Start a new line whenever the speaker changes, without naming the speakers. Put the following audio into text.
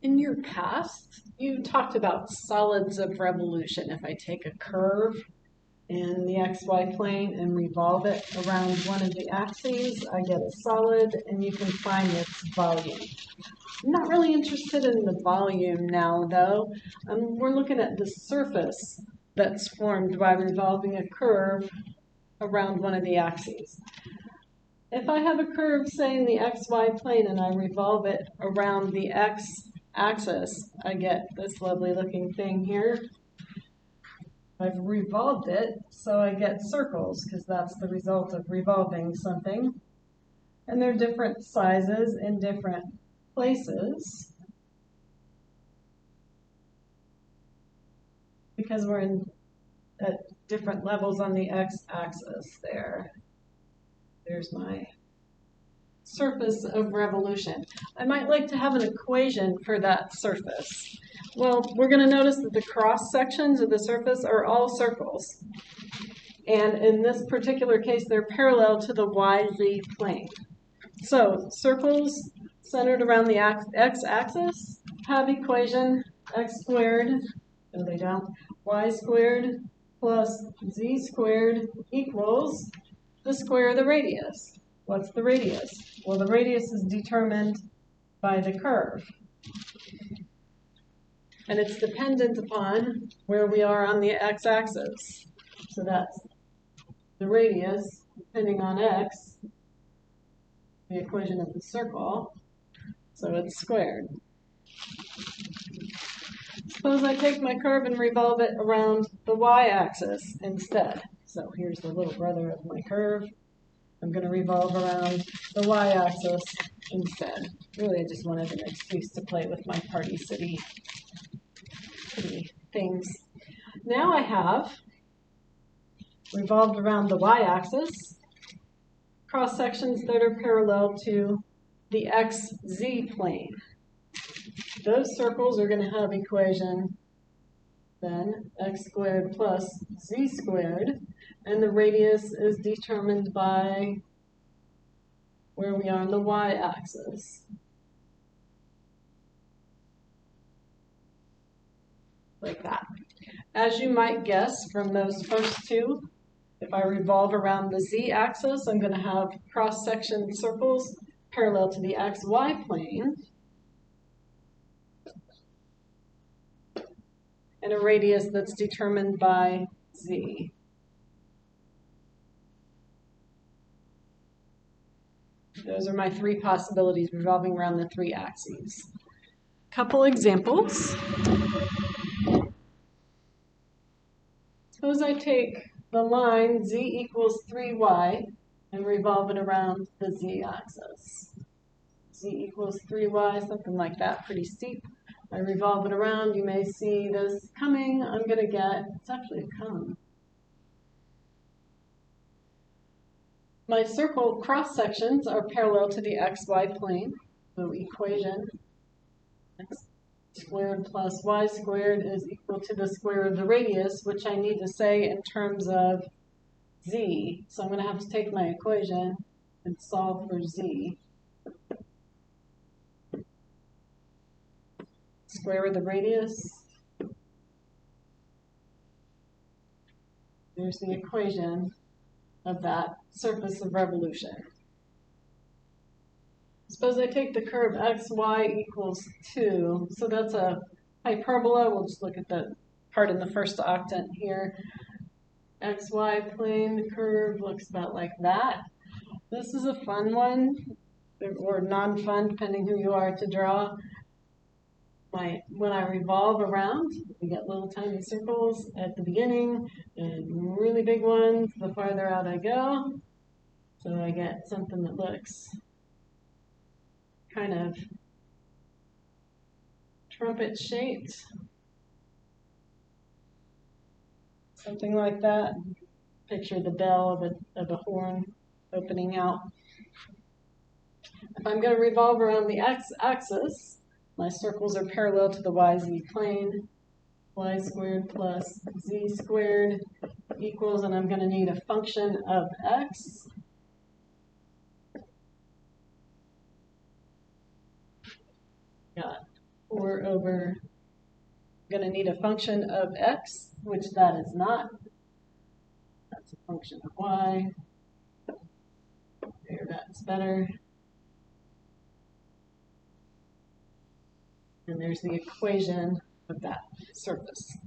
In your past, you talked about solids of revolution. If I take a curve in the xy plane and revolve it around one of the axes, I get a solid, and you can find its volume. I'm not really interested in the volume now, though. We're looking at the surface that's formed by revolving a curve around one of the axes. If I have a curve, say, in the xy plane, and I revolve it around the x-axis, I get this lovely looking thing here. I've revolved it, so I get circles, because that's the result of revolving something. And they're different sizes in different places, because we're at different levels on the x-axis there. There's my surface of revolution. I might like to have an equation for that surface. Well, we're going to notice that the cross sections of the surface are all circles. And in this particular case, they're parallel to the YZ plane. So circles centered around the x-axis have equation x squared, no they don't, y squared plus z squared equals the square of the radius. What's the radius? Well, the radius is determined by the curve. And it's dependent upon where we are on the x-axis. So that's the radius, depending on x, the equation of the circle. So it's squared. Suppose I take my curve and revolve it around the y-axis instead. So here's the little brother of my curve. I'm going to revolve around the y-axis instead. Really, I just wanted an excuse to play with my Party City things. Now I have revolved around the y-axis cross sections that are parallel to the xz plane. Those circles are going to have equation then x squared plus z squared, and the radius is determined by where we are on the y-axis. Like that. As you might guess from those first two, if I revolve around the z-axis, I'm going to have cross-section circles parallel to the xy plane, and a radius that's determined by z. Those are my three possibilities revolving around the three axes. Couple examples. Suppose I take the line z equals 3y and revolve it around the z-axis. Z equals 3y, something like that, pretty steep. I revolve it around, you may see this coming. I'm going to get, it's actually a cone. My circle cross sections are parallel to the xy plane. So equation x squared plus y squared is equal to the square of the radius, which I need to say in terms of z. So I'm going to have to take my equation and solve for z. Square of the radius. There's the equation of that surface of revolution. Suppose I take the curve xy equals 2. So that's a hyperbola. We'll just look at the part in the first octant here. XY plane, the curve looks about like that. This is a fun one, or non-fun, depending who you are to draw. When I revolve around, we get little tiny circles at the beginning and really big ones the farther out I go. So I get something that looks kind of trumpet shaped. Something like that. Picture the bell of a horn opening out. If I'm going to revolve around the x-axis, my circles are parallel to the yz plane. Y squared plus z squared equals, and I'm going to need a function of x. Got 4 we're over, going to need a function of x, which that is not. That's a function of y. There, that's better. And there's the equation of that surface.